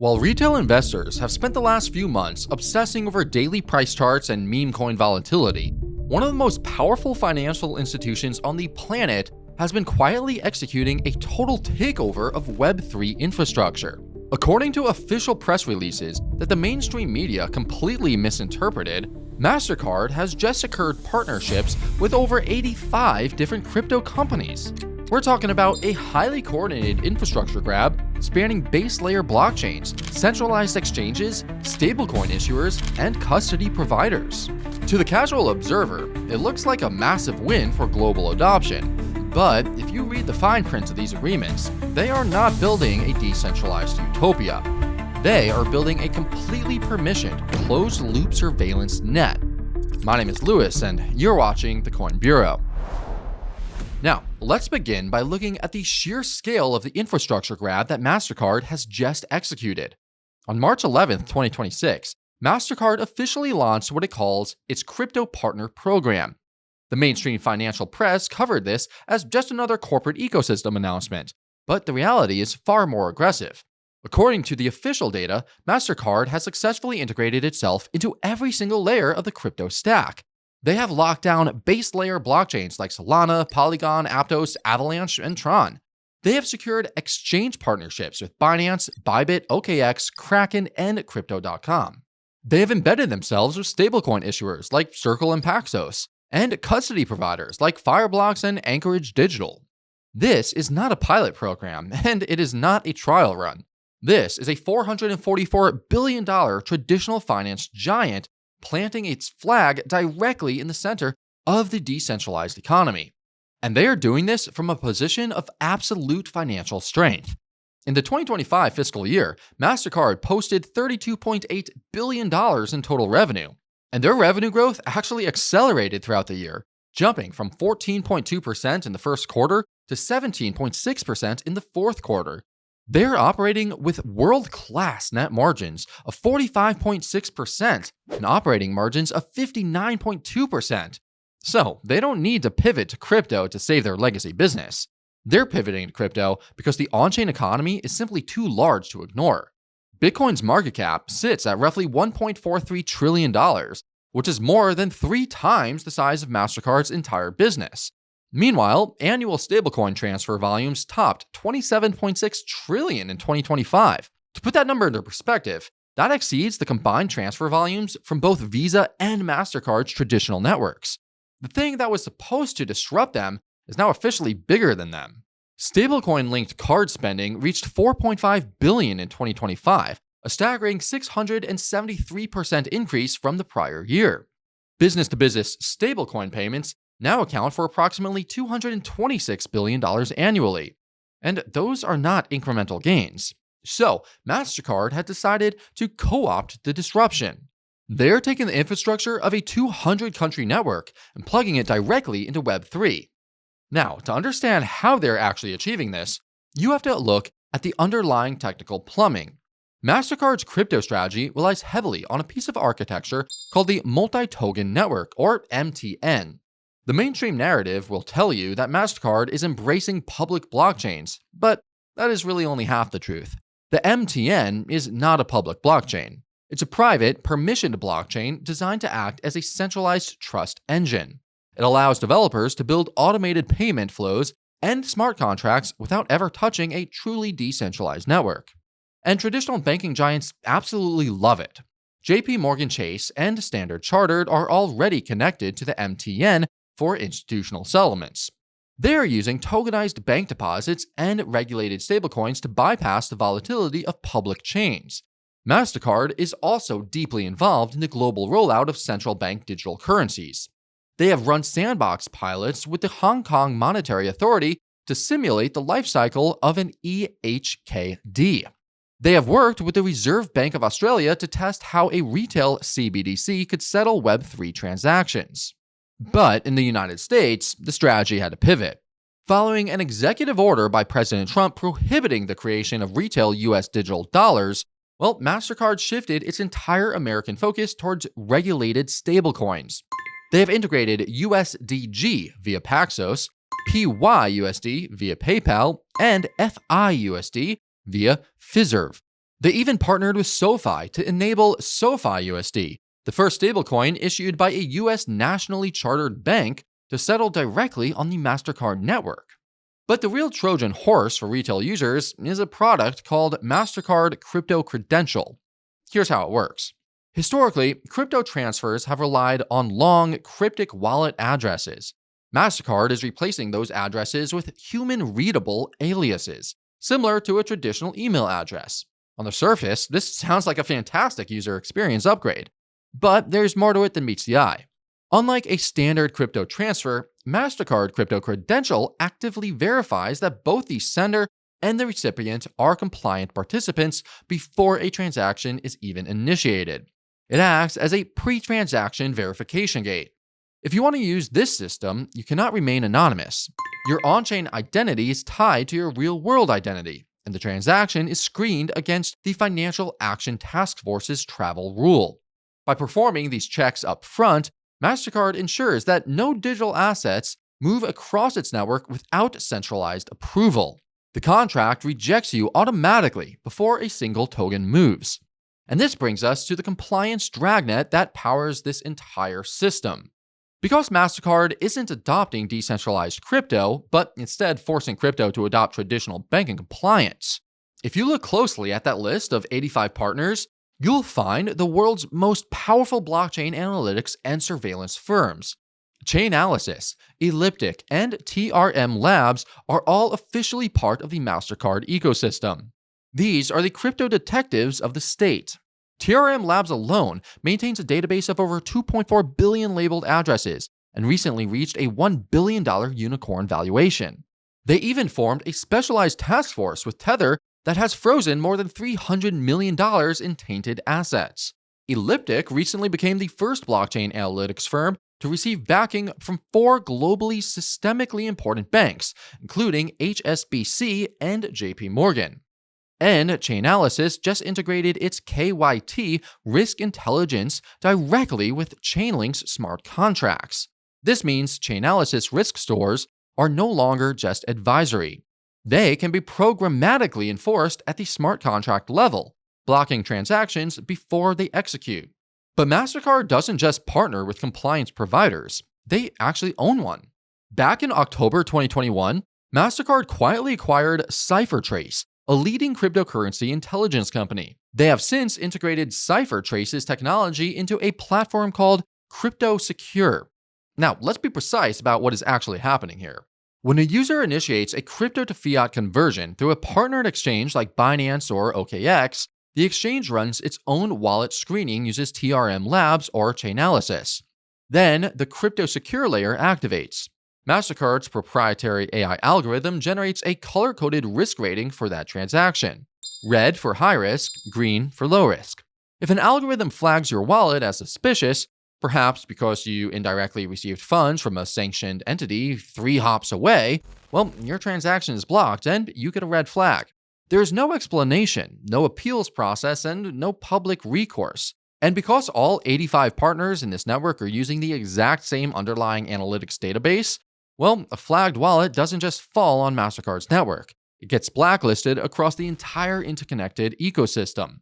While retail investors have spent the last few months obsessing over daily price charts and meme coin volatility, one of the most powerful financial institutions on the planet has been quietly executing a total takeover of Web3 infrastructure. According to official press releases that the mainstream media completely misinterpreted, Mastercard has just secured partnerships with over 85 different crypto companies. We're talking about a highly coordinated infrastructure grab spanning base layer blockchains, centralized exchanges, stablecoin issuers, and custody providers. To the casual observer, it looks like a massive win for global adoption. But if you read the fine print of these agreements, they are not building a decentralized utopia. They are building a completely permissioned, closed-loop surveillance net. My name is Lewis, and you're watching The Coin Bureau. Now, let's begin by looking at the sheer scale of the infrastructure grab that Mastercard has just executed. On March 11, 2026, Mastercard officially launched what it calls its Crypto Partner Program. The mainstream financial press covered this as just another corporate ecosystem announcement, but the reality is far more aggressive. According to the official data, Mastercard has successfully integrated itself into every single layer of the crypto stack. They have locked down base layer blockchains like Solana, Polygon, Aptos, Avalanche, and Tron. They have secured exchange partnerships with Binance, Bybit, OKX, Kraken, and Crypto.com. They have embedded themselves with stablecoin issuers like Circle and Paxos, and custody providers like Fireblocks and Anchorage Digital. This is not a pilot program, and it is not a trial run. This is a $444 billion traditional finance giant planting its flag directly in the center of the decentralized economy. And they are doing this from a position of absolute financial strength. In the 2025 fiscal year, Mastercard posted $32.8 billion in total revenue, and their revenue growth actually accelerated throughout the year, jumping from 14.2% in the first quarter to 17.6% in the fourth quarter. They're operating with world-class net margins of 45.6% and operating margins of 59.2%. So they don't need to pivot to crypto to save their legacy business. They're pivoting to crypto because the on-chain economy is simply too large to ignore. Bitcoin's market cap sits at roughly $1.43 trillion, which is more than 3 times the size of Mastercard's entire business. Meanwhile, annual stablecoin transfer volumes topped $27.6 trillion in 2025. To put that number into perspective, that exceeds the combined transfer volumes from both Visa and Mastercard's traditional networks. The thing that was supposed to disrupt them is now officially bigger than them. Stablecoin-linked card spending reached $4.5 billion in 2025, a staggering 673% increase from the prior year. Business-to-business stablecoin payments now account for approximately $226 billion annually. And those are not incremental gains. So, Mastercard had decided to co-opt the disruption. They're taking the infrastructure of a 200-country network and plugging it directly into Web3. Now, to understand how they're actually achieving this, you have to look at the underlying technical plumbing. Mastercard's crypto strategy relies heavily on a piece of architecture called the Multi-Token Network, or MTN. The mainstream narrative will tell you that Mastercard is embracing public blockchains, but that is really only half the truth. The MTN is not a public blockchain. It's a private, permissioned blockchain designed to act as a centralized trust engine. It allows developers to build automated payment flows and smart contracts without ever touching a truly decentralized network. And traditional banking giants absolutely love it. JP Morgan Chase and Standard Chartered are already connected to the MTN for institutional settlements. They are using tokenized bank deposits and regulated stablecoins to bypass the volatility of public chains. Mastercard is also deeply involved in the global rollout of central bank digital currencies. They have run sandbox pilots with the Hong Kong Monetary Authority to simulate the life cycle of an EHKD. They have worked with the Reserve Bank of Australia to test how a retail CBDC could settle Web3 transactions. But in the United States, the strategy had to pivot. Following an executive order by President Trump prohibiting the creation of retail US digital dollars, Mastercard shifted its entire American focus towards regulated stablecoins. They have integrated USDG via Paxos, PYUSD via PayPal, and FIUSD via Fiserv. They even partnered with SoFi to enable SoFi USD, the first stablecoin issued by a US nationally chartered bank to settle directly on the Mastercard network. But the real Trojan horse for retail users is a product called Mastercard Crypto Credential. Here's how it works. Historically, crypto transfers have relied on long, cryptic wallet addresses. Mastercard is replacing those addresses with human-readable aliases, similar to a traditional email address. On the surface, this sounds like a fantastic user experience upgrade, but there's more to it than meets the eye. Unlike a standard crypto transfer, Mastercard Crypto Credential actively verifies that both the sender and the recipient are compliant participants before a transaction is even initiated. It acts as a pre-transaction verification gate. If you want to use this system, you cannot remain anonymous. Your on-chain identity is tied to your real-world identity, and the transaction is screened against the Financial Action Task Force's travel rule. By performing these checks up front, Mastercard ensures that no digital assets move across its network without centralized approval. The contract rejects you automatically before a single token moves. And this brings us to the compliance dragnet that powers this entire system. Because Mastercard isn't adopting decentralized crypto, but instead forcing crypto to adopt traditional banking compliance, if you look closely at that list of 85 partners, you'll find the world's most powerful blockchain analytics and surveillance firms. Chainalysis, Elliptic, and TRM Labs are all officially part of the Mastercard ecosystem. These are the crypto detectives of the state. TRM Labs alone maintains a database of over 2.4 billion labeled addresses and recently reached a $1 billion unicorn valuation. They even formed a specialized task force with Tether that has frozen more than $300 million in tainted assets. Elliptic recently became the first blockchain analytics firm to receive backing from 4 globally systemically important banks, including HSBC and JP Morgan. And Chainalysis just integrated its KYT risk intelligence directly with Chainlink's smart contracts. This means Chainalysis risk scores are no longer just advisory. They can be programmatically enforced at the smart contract level, blocking transactions before they execute. But Mastercard doesn't just partner with compliance providers, they actually own one. Back in October 2021, Mastercard quietly acquired CipherTrace, a leading cryptocurrency intelligence company. They have since integrated CipherTrace's technology into a platform called CryptoSecure. Now, let's be precise about what is actually happening here. When a user initiates a crypto to fiat conversion through a partnered exchange like Binance or OKX, the exchange runs its own wallet screening, uses TRM Labs or Chainalysis. Then, the CryptoSecure layer activates. Mastercard's proprietary AI algorithm generates a color-coded risk rating for that transaction. Red for high risk, green for low risk. If an algorithm flags your wallet as suspicious, perhaps because you indirectly received funds from a sanctioned entity 3 hops away, well, your transaction is blocked and you get a red flag. There is no explanation, no appeals process, and no public recourse. And because all 85 partners in this network are using the exact same underlying analytics database, well, a flagged wallet doesn't just fall on Mastercard's network. It gets blacklisted across the entire interconnected ecosystem.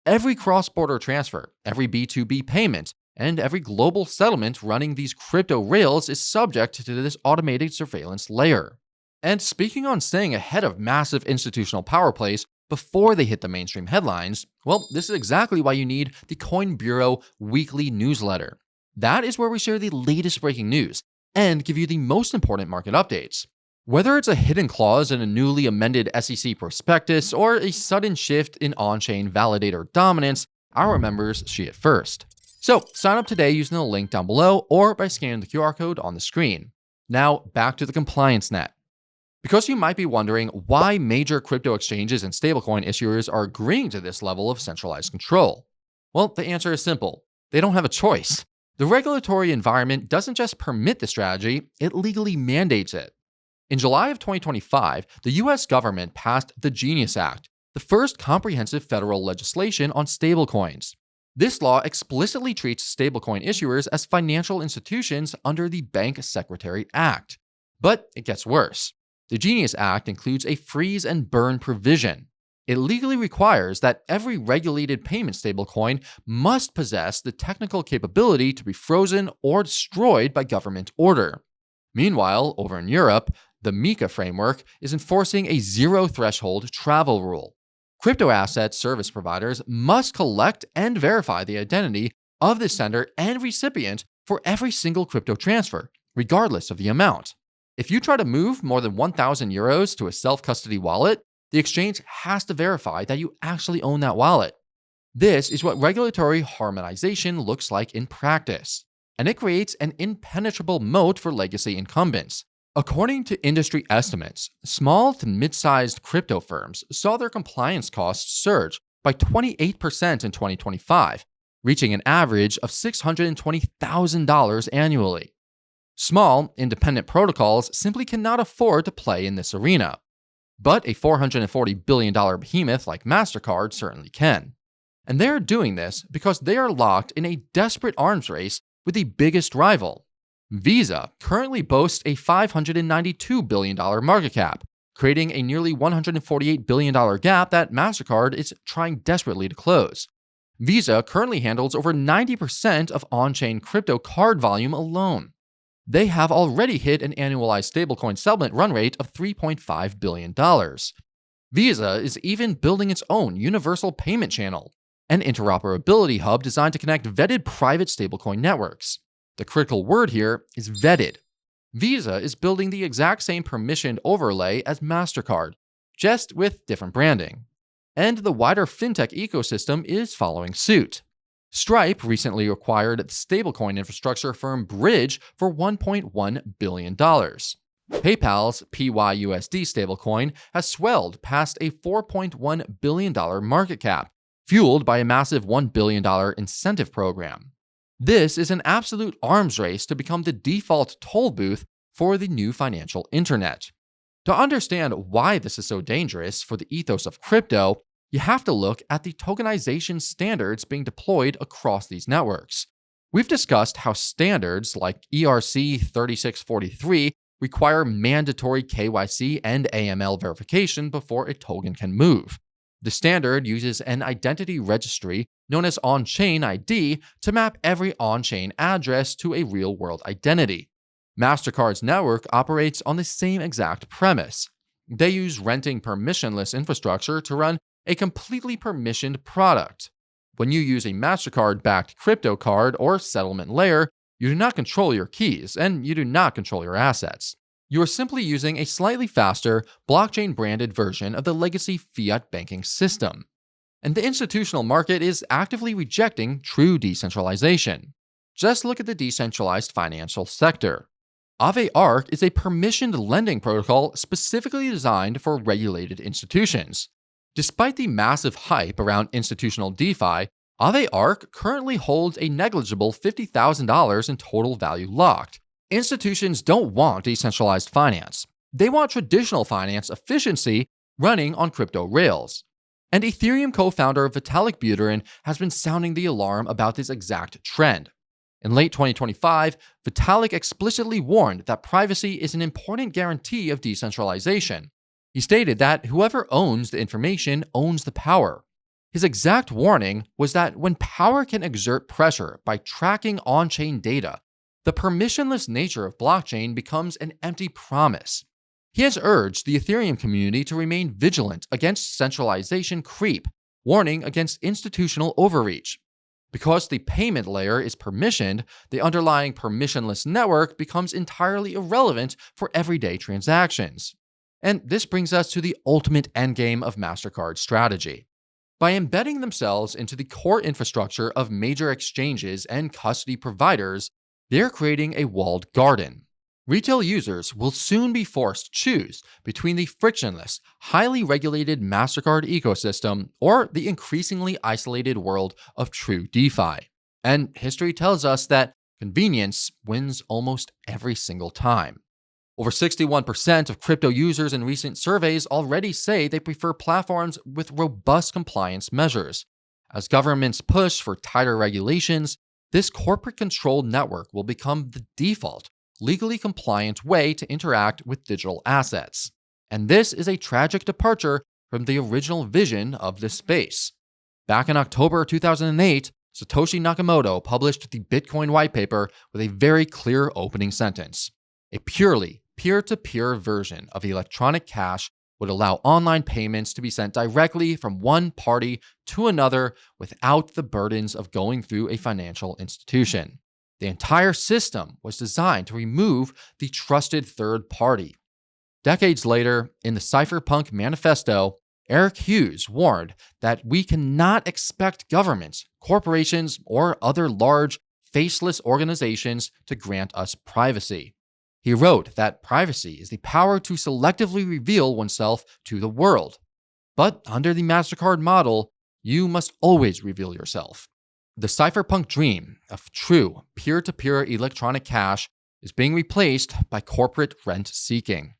Every cross-border transfer, every B2B payment, and every global settlement running these crypto rails is subject to this automated surveillance layer. And speaking on staying ahead of massive institutional power plays before they hit the mainstream headlines, well, this is exactly why you need the Coin Bureau weekly newsletter. That is where we share the latest breaking news and give you the most important market updates. Whether it's a hidden clause in a newly amended SEC prospectus or a sudden shift in on-chain validator dominance, our members see it first. So sign up today using the link down below or by scanning the QR code on the screen. Now back to the compliance net. Because you might be wondering why major crypto exchanges and stablecoin issuers are agreeing to this level of centralized control. Well, the answer is simple. They don't have a choice. The regulatory environment doesn't just permit the strategy, it legally mandates it. In July of 2025, the US government passed the Genius Act, the first comprehensive federal legislation on stablecoins. This law explicitly treats stablecoin issuers as financial institutions under the Bank Secretary Act. But it gets worse. The Genius Act includes a freeze and burn provision. It legally requires that every regulated payment stablecoin must possess the technical capability to be frozen or destroyed by government order. Meanwhile, over in Europe, the MiCA framework is enforcing a zero threshold travel rule. Crypto asset service providers must collect and verify the identity of the sender and recipient for every single crypto transfer, regardless of the amount. If you try to move more than 1,000 euros to a self-custody wallet, the exchange has to verify that you actually own that wallet. This is what regulatory harmonization looks like in practice, and it creates an impenetrable moat for legacy incumbents. According to industry estimates, small to mid-sized crypto firms saw their compliance costs surge by 28% in 2025, reaching an average of $620,000 annually. Small, independent protocols simply cannot afford to play in this arena. But a $440 billion behemoth like Mastercard certainly can. And they're doing this because they are locked in a desperate arms race with the biggest rival. Visa currently boasts a $592 billion market cap, creating a nearly $148 billion gap that Mastercard is trying desperately to close. Visa currently handles over 90% of on-chain crypto card volume alone. They have already hit an annualized stablecoin settlement run rate of $3.5 billion. Visa is even building its own universal payment channel, an interoperability hub designed to connect vetted private stablecoin networks. The critical word here is vetted. Visa is building the exact same permissioned overlay as Mastercard, just with different branding. And the wider fintech ecosystem is following suit. Stripe recently acquired stablecoin infrastructure firm Bridge for $1.1 billion. PayPal's PYUSD stablecoin has swelled past a $4.1 billion market cap, fueled by a massive $1 billion incentive program. This is an absolute arms race to become the default toll booth for the new financial internet. To understand why this is so dangerous for the ethos of crypto, you have to look at the tokenization standards being deployed across these networks. We've discussed how standards like ERC 3643 require mandatory KYC and AML verification before a token can move. The standard uses an identity registry known as on-chain ID to map every on-chain address to a real-world identity. Mastercard's network operates on the same exact premise. They use renting permissionless infrastructure to run a completely permissioned product. When you use a Mastercard-backed crypto card or settlement layer, you do not control your keys and you do not control your assets. You are simply using a slightly faster, blockchain-branded version of the legacy fiat banking system. And the institutional market is actively rejecting true decentralization. Just look at the decentralized financial sector. Aave Arc is a permissioned lending protocol specifically designed for regulated institutions. Despite the massive hype around institutional DeFi, Aave Arc currently holds a negligible $50,000 in total value locked. Institutions don't want decentralized finance. They want traditional finance efficiency running on crypto rails. And Ethereum co-founder Vitalik Buterin has been sounding the alarm about this exact trend. In late 2025, Vitalik explicitly warned that privacy is an important guarantee of decentralization. He stated that whoever owns the information owns the power. His exact warning was that when power can exert pressure by tracking on-chain data, the permissionless nature of blockchain becomes an empty promise. He has urged the Ethereum community to remain vigilant against centralization creep, warning against institutional overreach. Because the payment layer is permissioned, the underlying permissionless network becomes entirely irrelevant for everyday transactions. And this brings us to the ultimate endgame of Mastercard's strategy. By embedding themselves into the core infrastructure of major exchanges and custody providers, they're creating a walled garden. Retail users will soon be forced to choose between the frictionless, highly regulated Mastercard ecosystem or the increasingly isolated world of true DeFi. And history tells us that convenience wins almost every single time. Over 61% of crypto users in recent surveys already say they prefer platforms with robust compliance measures. As governments push for tighter regulations, this corporate-controlled network will become the default, legally compliant way to interact with digital assets. And this is a tragic departure from the original vision of this space. Back in October 2008, Satoshi Nakamoto published the Bitcoin white paper with a very clear opening sentence. A purely peer-to-peer version of electronic cash would allow online payments to be sent directly from one party to another without the burdens of going through a financial institution. The entire system was designed to remove the trusted third party. Decades later, in the Cypherpunk Manifesto, Eric Hughes warned that we cannot expect governments, corporations, or other large, faceless organizations to grant us privacy. He wrote that privacy is the power to selectively reveal oneself to the world. But under the Mastercard model, you must always reveal yourself. The cypherpunk dream of true peer-to-peer electronic cash is being replaced by corporate rent-seeking.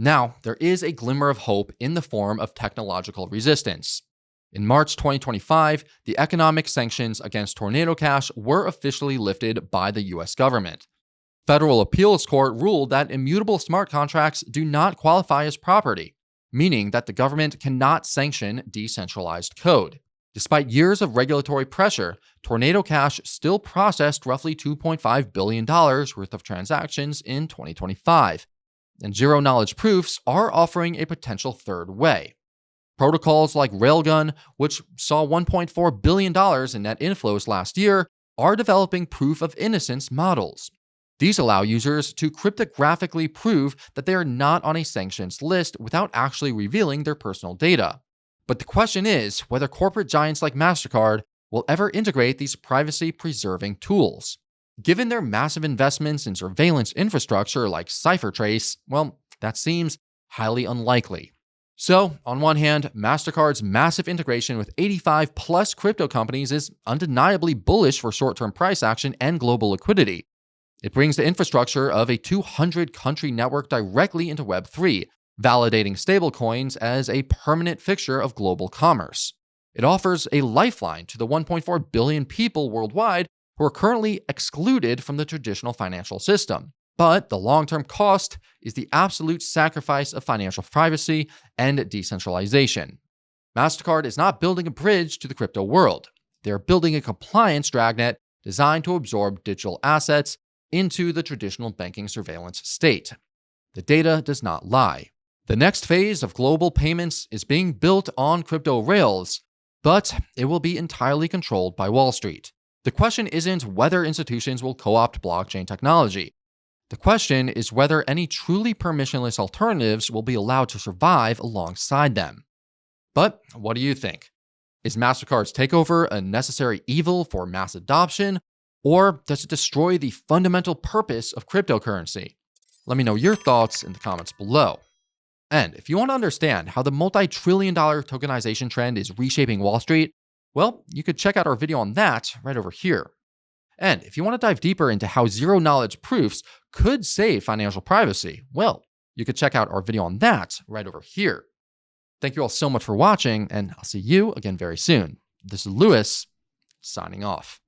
Now, there is a glimmer of hope in the form of technological resistance. In March 2025, the economic sanctions against Tornado Cash were officially lifted by the US government. Federal Appeals Court ruled that immutable smart contracts do not qualify as property, meaning that the government cannot sanction decentralized code. Despite years of regulatory pressure, Tornado Cash still processed roughly $2.5 billion worth of transactions in 2025. And zero-knowledge proofs are offering a potential third way. Protocols like Railgun, which saw $1.4 billion in net inflows last year, are developing proof of innocence models. These allow users to cryptographically prove that they are not on a sanctions list without actually revealing their personal data. But the question is whether corporate giants like Mastercard will ever integrate these privacy-preserving tools. Given their massive investments in surveillance infrastructure like CipherTrace, well, that seems highly unlikely. So, on one hand, Mastercard's massive integration with 85 plus crypto companies is undeniably bullish for short-term price action and global liquidity. It brings the infrastructure of a 200-country network directly into Web3, validating stablecoins as a permanent fixture of global commerce. It offers a lifeline to the 1.4 billion people worldwide who are currently excluded from the traditional financial system. But the long-term cost is the absolute sacrifice of financial privacy and decentralization. Mastercard is not building a bridge to the crypto world. They're building a compliance dragnet designed to absorb digital assets into the traditional banking surveillance state. The data does not lie. The next phase of global payments is being built on crypto rails, but it will be entirely controlled by Wall Street. The question isn't whether institutions will co-opt blockchain technology. The question is whether any truly permissionless alternatives will be allowed to survive alongside them. But what do you think? Is Mastercard's takeover a necessary evil for mass adoption, or does it destroy the fundamental purpose of cryptocurrency? Let me know your thoughts in the comments below. And if you want to understand how the multi-trillion-dollar tokenization trend is reshaping Wall Street, well, you could check out our video on that right over here. And if you want to dive deeper into how zero-knowledge proofs could save financial privacy, well, you could check out our video on that right over here. Thank you all so much for watching, and I'll see you again very soon. This is Lewis, signing off.